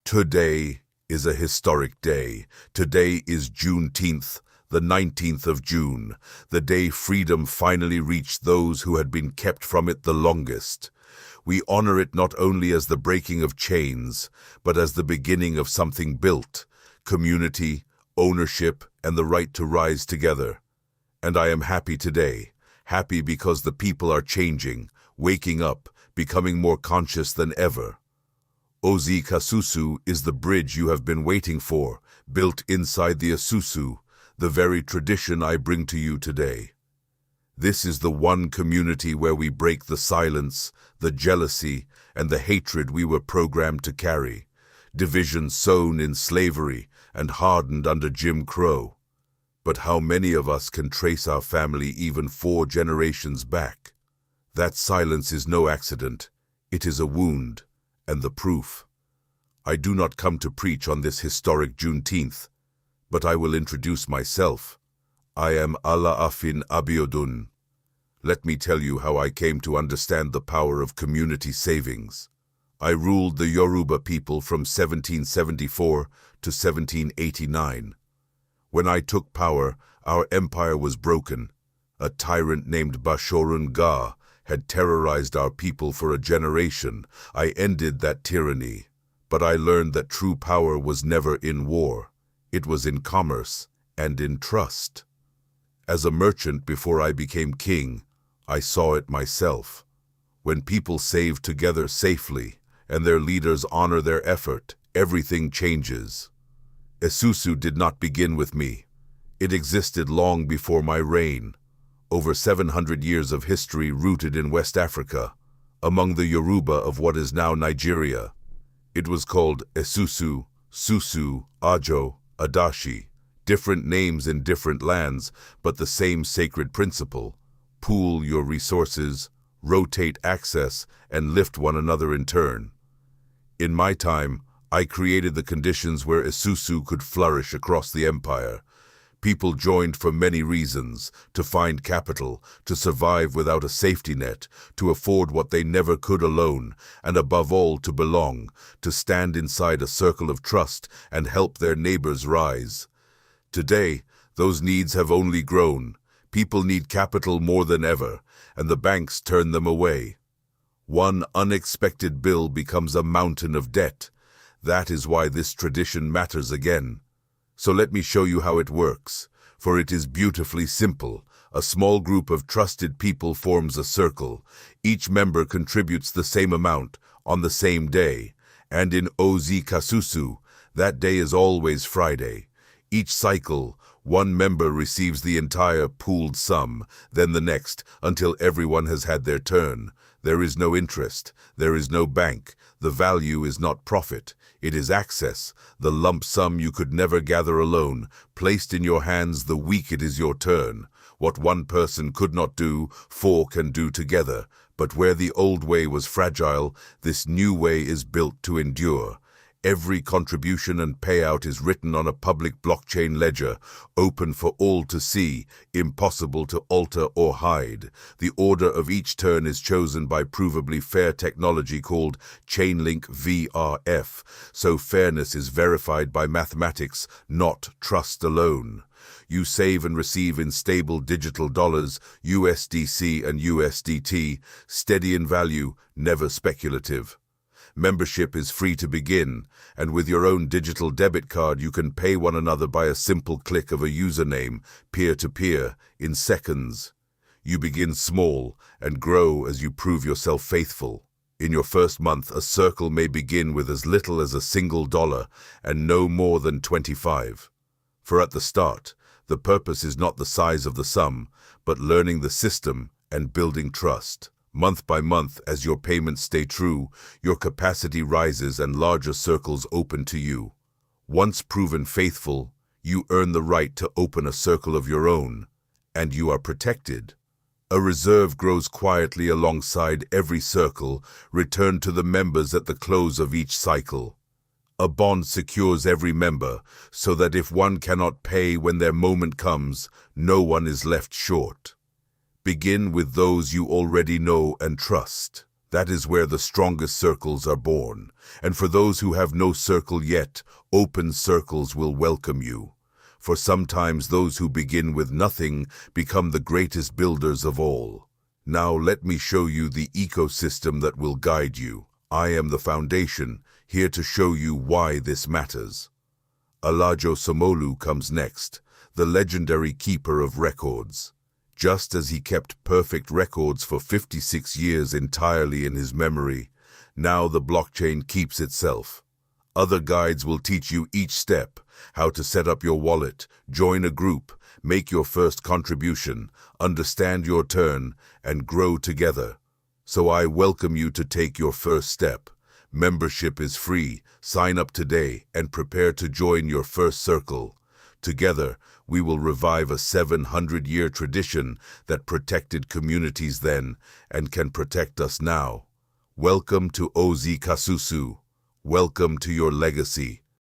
Today is a historic day. Today is Juneteenth, the 19th of June, the day freedom finally reached those who had been kept from it the longest. We honor it not only as the breaking of chains, but as the beginning of something built, community, ownership, and the right to rise together. And I am happy today, happy because the people are changing, waking up, becoming more conscious than ever. Cassusu is the bridge you have been waiting for, built inside the Cassusu, the very tradition I bring to you today. This is the one community where we break the silence, the jealousy, and the hatred we were programmed to carry, division sown in slavery and hardened under Jim Crow. But how many of us can trace our family even 4 generations back? That silence is no accident. It is a wound, and the proof. I do not come to preach on this historic Juneteenth, but I will introduce myself. I am Afin Abiodun. Let me tell you how I came to understand the power of community savings. I ruled the Yoruba people from 1774 to 1789. When I took power, our empire was broken. A tyrant named Bashorun Ga had terrorized our people for a generation. I ended that tyranny, but I learned that true power was never in war. It was in commerce and in trust. As a merchant before I became king, I saw it myself. When people save together safely and their leaders honor their effort, everything changes. Cassusu did not begin with me. It existed long before my reign. Over 700 years of history rooted in West Africa, among the Yoruba of what is now Nigeria. It was called Cassusu, Susu, Ajo, Adashi, different names in different lands, but the same sacred principle. Pool your resources, rotate access, and lift one another in turn. In my time, I created the conditions where Cassusu could flourish across the empire. People joined for many reasons: to find capital, to survive without a safety net, to afford what they never could alone, and above all to belong, to stand inside a circle of trust and help their neighbors rise. Today, those needs have only grown. People need capital more than ever, and the banks turn them away. One unexpected bill becomes a mountain of debt. That is why this tradition matters again. So let me show you how it works, for it is beautifully simple. A small group of trusted people forms a circle. Each member contributes the same amount on the same day. And in Cassusu, that day is always Friday. Each cycle, one member receives the entire pooled sum, then the next, until everyone has had their turn. There is no interest. There is no bank. The value is not profit. It is access, the lump sum you could never gather alone, placed in your hands the week it is your turn. What one person could not do, 4 can do together. But where the old way was fragile, this new way is built to endure. Every contribution and payout is written on a public blockchain ledger, open for all to see, impossible to alter or hide. The order of each turn is chosen by provably fair technology called Chainlink VRF, so fairness is verified by mathematics, not trust alone. You save and receive in stable digital dollars, USDC and USDT, steady in value, never speculative. Membership is free to begin, and with your own digital debit card you can pay one another by a simple click of a username, peer-to-peer, in seconds. You begin small and grow as you prove yourself faithful. In your first month, a circle may begin with as little as $1 and no more than 25. For at the start, the purpose is not the size of the sum, but learning the system and building trust. Month by month, as your payments stay true, your capacity rises and larger circles open to you. Once proven faithful, you earn the right to open a circle of your own, and you are protected. A reserve grows quietly alongside every circle, returned to the members at the close of each cycle. A bond secures every member, so that if one cannot pay when their moment comes, no one is left short. Begin with those you already know and trust. That is where the strongest circles are born. And for those who have no circle yet, open circles will welcome you. For sometimes those who begin with nothing become the greatest builders of all. Now let me show you the ecosystem that will guide you. I am the foundation, here to show you why this matters. Alajo Somolu comes next, the legendary keeper of records. Just as he kept perfect records for 56 years entirely in his memory, now the blockchain keeps itself. Other guides will teach you each step, how to set up your wallet, join a group, make your first contribution, understand your turn, and grow together. So I welcome you to take your first step. Membership is free. Sign up today and prepare to join your first circle. Together, we will revive a 700-year tradition that protected communities then and can protect us now. Welcome to OZ Cassusu. Welcome to your legacy.